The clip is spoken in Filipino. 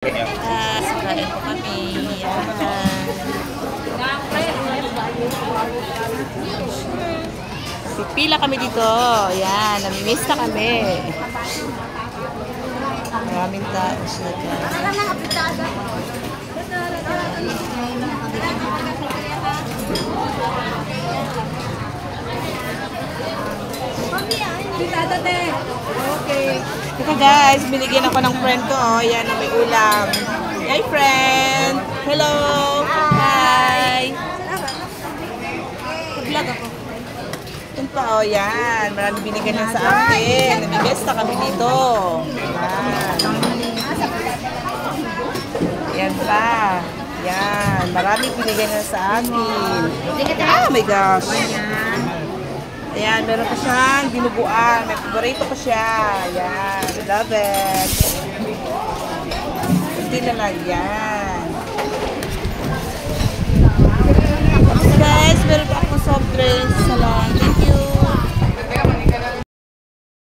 Sakain po kami. Pipila kami dito. Yan, namimiss na kami. Maraming tao siya dyan. Okay. Ito guys, binigyan ako ng friend ko. Oh. Yan, may ulam. Hi friend! Hello! Hi! Vlog ako. Yan pa, oh yan. Marami binigyan na sa akin. Namimiss na kami dito. Yan. Yan pa. Yan. Marami binigyan na sa akin. Oh my gosh! Ayan, meron pa siyang dinuguan. May favorito pa siya. Ayan, love it. Hindi na lang yan. Guys, meron pa akong soft drinks.